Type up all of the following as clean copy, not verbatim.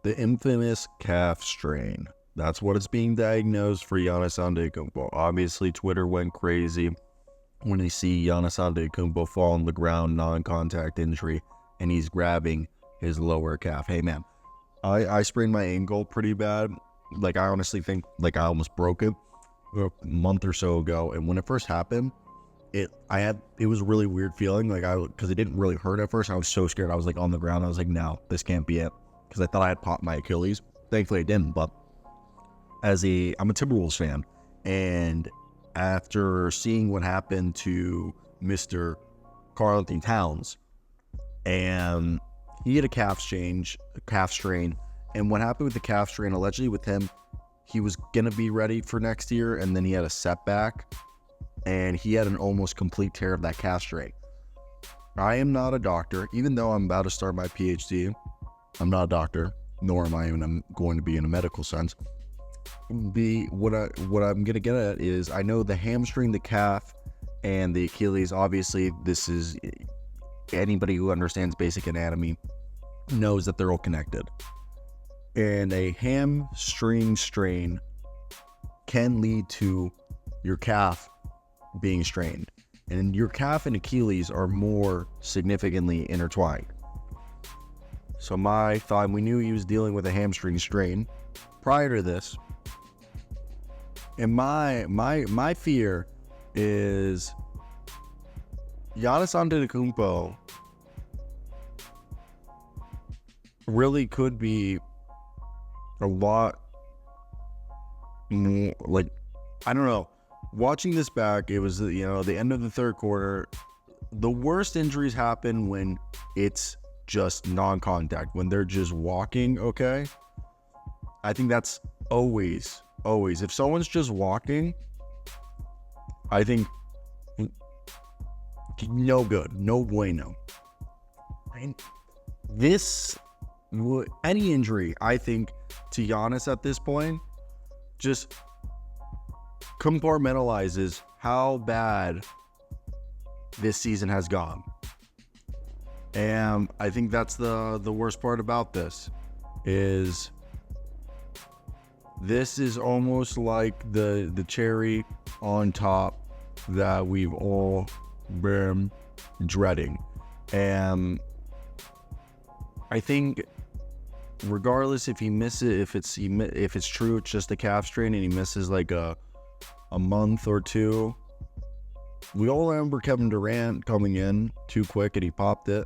The infamous calf strain. That's what is being diagnosed for Giannis Antetokounmpo. Obviously, Twitter went crazy when they see Giannis Antetokounmpo fall on the ground, non-contact injury, and he's grabbing his lower calf. Hey, man, I sprained my ankle pretty bad. Like, I honestly think, like, I almost broke it a month or so ago. And when it first happened, it was a really weird feeling, like, because it didn't really hurt at first. I was so scared. I was, like, on the ground. I was like, no, this can't be it. Because I thought I had popped my Achilles. Thankfully, I didn't. But I'm a Timberwolves fan. And after seeing what happened to Mr. Karl-Anthony Towns, and he had a calf strain. And what happened with the calf strain, allegedly with him, he was going to be ready for next year, and then he had a setback, and he had an almost complete tear of that calf strain. I am not a doctor, even though I'm about to start my PhD. I'm not a doctor, nor am I even going to be in a medical sense. What I'm going to get at is, I know the hamstring, the calf, and the Achilles, obviously, this is, anybody who understands basic anatomy knows that they're all connected. And a hamstring strain can lead to your calf being strained. And your calf and Achilles are more significantly intertwined. So my thought, we knew he was dealing with a hamstring strain prior to this. And my fear is Giannis Antetokounmpo really could be a lot more, like, I don't know. Watching this back, it was, the end of the third quarter. The worst injuries happen when it's just non-contact, when they're just walking, okay? I think that's always. If someone's just walking, I think no good, no bueno. And any injury, I think, to Giannis at this point just compartmentalizes how bad this season has gone. And I think that's the worst part about this is almost like the cherry on top that we've all been dreading. And I think regardless if he misses, if it's true, it's just a calf strain and he misses like a month or two. We all remember Kevin Durant coming in too quick and he popped it.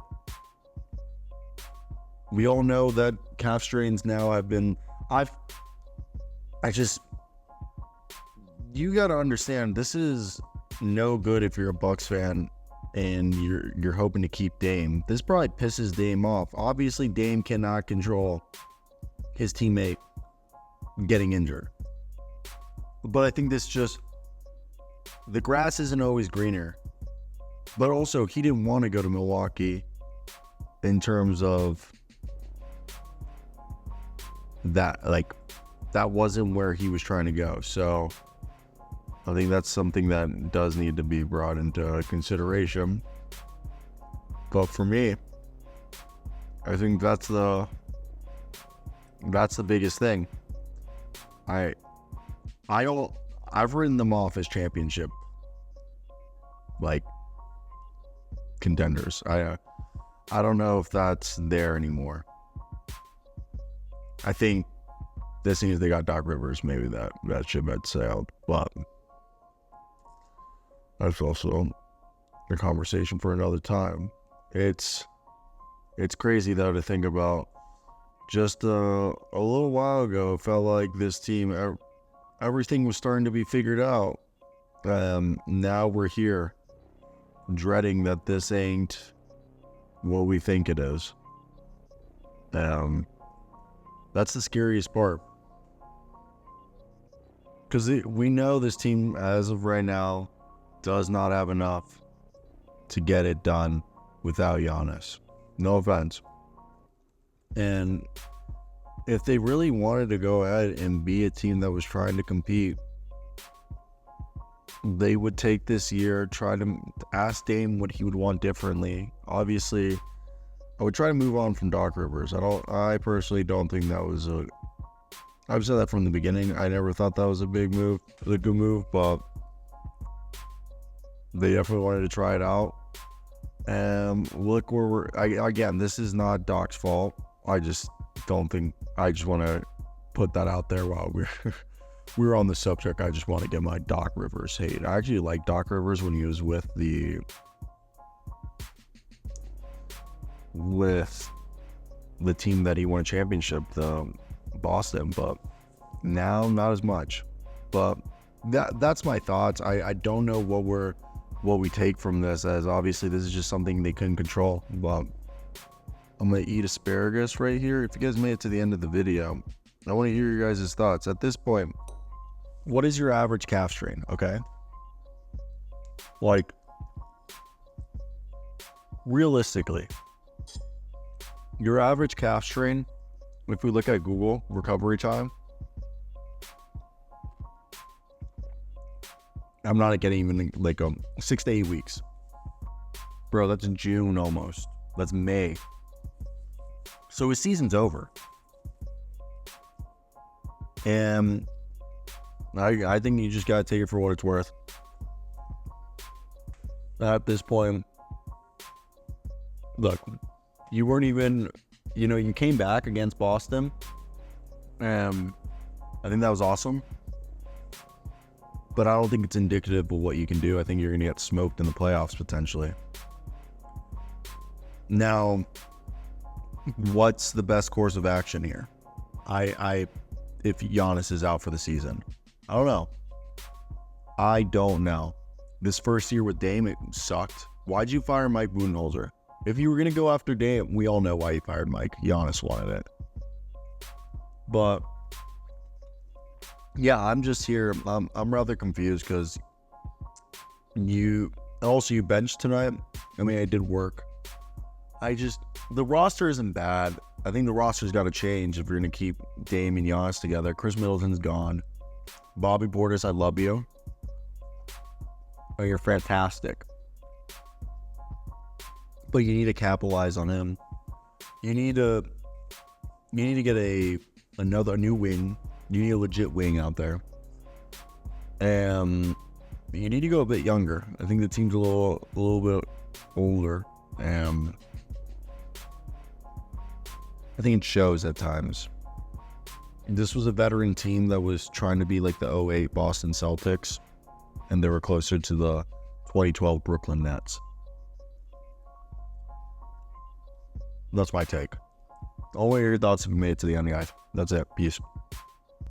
We all know that calf strains now have been, you gotta understand, this is no good if you're a Bucks fan and you're hoping to keep Dame. This probably pisses Dame off. Obviously, Dame cannot control his teammate getting injured. But I think the grass isn't always greener. But also, he didn't want to go to Milwaukee in terms of that, like, that wasn't where he was trying to go. So I think that's something that does need to be brought into consideration. But for me, I think that's the biggest thing. I've written them off as championship, like, contenders. I don't know if that's there anymore. I think this seems they got Doc Rivers, maybe that ship had sailed, but that's also a conversation for another time. It's crazy though to think about. Just a little while ago, it felt like this team, everything was starting to be figured out. Now we're here, dreading that this ain't what we think it is. That's the scariest part. Because we know this team, as of right now, does not have enough to get it done without Giannis. No offense. And if they really wanted to go ahead and be a team that was trying to compete, they would take this year, try to ask Dame what he would want differently. Obviously, I would try to move on from Doc Rivers. I personally don't think that was I've said that from the beginning. I never thought that was a good move, but they definitely wanted to try it out. And look where again, this is not Doc's fault. I just want to put that out there while we're on the subject. I just want to get my Doc Rivers hate. I actually like Doc Rivers when he was with the team that he won a championship, the Boston, but now not as much. But that's my thoughts. I don't know what we take from this, as obviously this is just something they couldn't control. But I'm gonna eat asparagus right here. If you guys made it to the end of the video, I want to hear your guys' thoughts. At this point, what is your average calf strain? Okay, like realistically, your average calf strain, if we look at Google recovery time, I'm not getting even like 6 to 8 weeks. Bro, that's June almost. That's May. So his season's over. And I think you just gotta take it for what it's worth. At this point, look, you weren't even, you came back against Boston. I think that was awesome. But I don't think it's indicative of what you can do. I think you're going to get smoked in the playoffs potentially. Now, what's the best course of action here? If Giannis is out for the season, I don't know. This first year with Dame, it sucked. Why'd you fire Mike Budenholzer? If you were going to go after Dame, we all know why you fired Mike. Giannis wanted it. But yeah, I'm just here. I'm rather confused because you benched tonight. I mean, it did work. The roster isn't bad. I think the roster's got to change if you're going to keep Dame and Giannis together. Chris Middleton's gone. Bobby Portis, I love you. Oh, you're fantastic. But you need to capitalize on him. You need to get a new wing. You need a legit wing out there. And you need to go a bit younger. I think the team's a little bit older. I think it shows at times. This was a veteran team that was trying to be like the 2008 Boston Celtics, and they were closer to the 2012 Brooklyn Nets. That's my take. I'll wait your thoughts if you made it to the end, guys. That's it. Peace.